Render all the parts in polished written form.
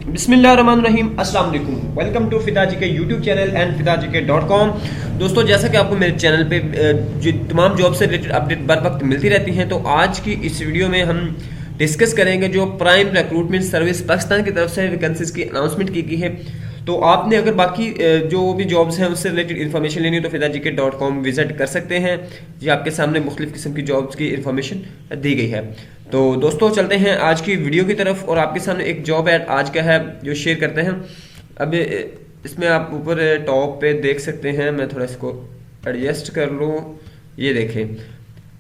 बिस्मिल्लाहिर्रहमानिर्रहीम अस्सलाम वालेकुम। वेलकम टू फिदा जी के यूट्यूब चैनल एंड फिदाजीके.com। दोस्तों, जैसा कि आपको मेरे चैनल पे जो तमाम जॉब से रिलेटेड अपडेट बर वक्त मिलती रहती हैं, तो आज की इस वीडियो में हम डिस्कस करेंगे जो प्राइम रिक्रूटमेंट सर्विस पाकिस्तान की तरफ से वैकेंसीज की अनाउंसमेंट की गई है। तो आपने अगर बाकी जो भी जॉब्स हैं उससे रिलेटेड इन्फॉर्मेशन लेनी हो तो fidaजीके.com विजिट कर सकते हैं। ये आपके सामने मुख्तलिफ किस्म की जॉब्स की इन्फॉर्मेशन दी गई है। तो दोस्तों, चलते हैं आज की वीडियो की तरफ और आपके सामने एक जॉब ऐड आज का है जो शेयर करते हैं। अब इसमें आप ऊपर टॉप पे देख सकते हैं, मैं थोड़ा इसको एडजस्ट कर लूँ। ये देखें,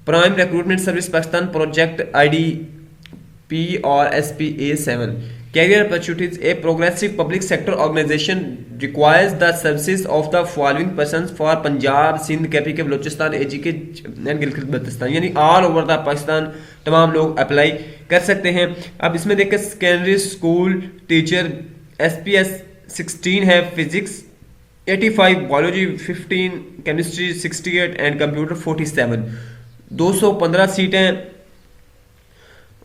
prime recruitment service Pakistan project IDP और SPA7 career opportunities. A progressive public sector organization requires the services of the following persons for Punjab, Sindh, KPK, Balochistan, AGK and Gilgit Baltistan, यानी ऑल ओवर द पाकिस्तान तमाम लोग apply कर सकते हैं। अब इसमें देखिए, सेकेंडरी स्कूल टीचर SPS 16 है, physics 85, biology 15, chemistry 68 and computer 47। 215 सीटें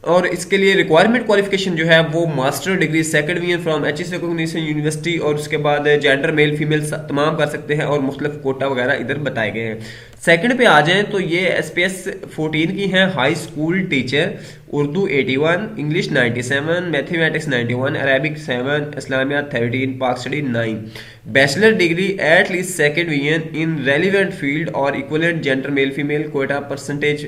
और इसके लिए रिक्वायरमेंट क्वालिफिकेशन जो है वो master degree second year from HEC recognition university, और उसके बाद जेंडर मेल फीमेल तमाम कर सकते हैं और मुख्तलिफ कोटा वगैरह इधर बताए गए हैं। सेकंड पे आ जाएं तो ये SPS 14 की हैं, high school teacher, Urdu 81, English 97, mathematics 91, Arabic 7, Islamiya 13, Pak study 9, bachelor degree at least second year in relevant field और equivalent gender male female quota percentage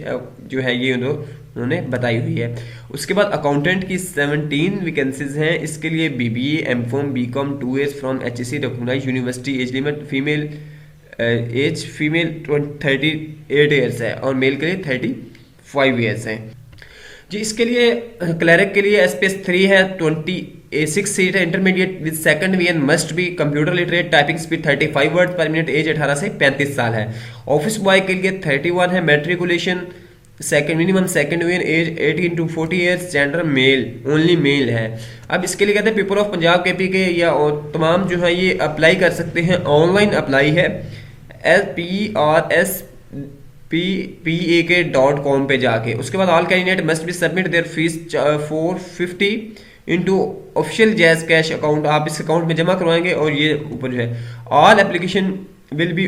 जो है ये उन्होंने बताई हुई है। उसके बाद अकाउंटेंट की 17 वैकेंसीज हैं। इसके लिए BBA, M.Com, B.Com 2 years from HEC recognised university. Age limit female 38 years है और मेल के लिए 35 ईयर्स है जी। इसके लिए क्लर्क के लिए SPS 3 है, 26 सीट है, intermediate with second year, must be computer literate, typing speed 35 word per minute, age 18 से 35 साल है। ऑफिस बॉय के लिए 31 है, matriculation second minimum second year, age 18 to 40 years, gender male only male है। अब इसके लिए कहते हैं पीपल ऑफ पंजाब KPK या और तमाम जो है ये अप्लाई कर सकते हैं। ऑनलाइन अप्लाई है PRSPPAK.com पे जाके। उसके बाद all candidate must be submit there fees 450 into official jazz cash account. आप इस अकाउंट में जमा करवाएंगे और ये ऊपर जो है all application will be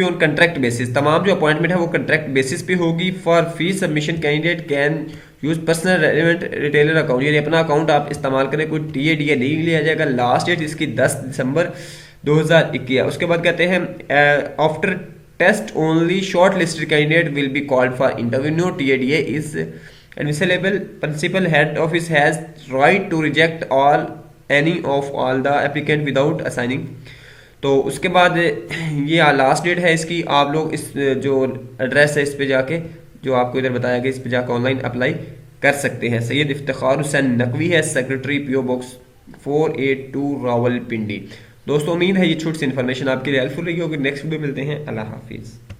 on contract basis. तमाम जो अपॉइंटमेंट है वो कॉन्ट्रैक्ट बेसिस पे होगी। For fee submission candidate can use personal relevant retailer account, यानी अपना अकाउंट आप इस्तेमाल करें, कोई TA नहीं लिया जाएगा। लास्ट डेट इसकी 10 दिसंबर 2021। उसके बाद कहते हैं after test only shortlisted candidate will be called for interview. No TA is admissible. Principal head office has right to reject all any of all the applicant without assigning. तो उसके बाद ये last date है इसकी। आप लोग इस जो एड्रेस है इस पे जाके, जो आपको इधर बताया गया, इस पे जाकर ऑनलाइन अप्लाई कर सकते हैं। सैयद इफ्तिखार हुसैन नकवी है, सेक्रेटरी, PO Box 482 रावलपिंडी। दोस्तों, उम्मीद है ये छोटी सी इन्फॉर्मेशन आपके लिए हेल्पफुल रही होगी। नेक्स्ट वीडियो मिलते हैं। अल्लाह हाफिज़।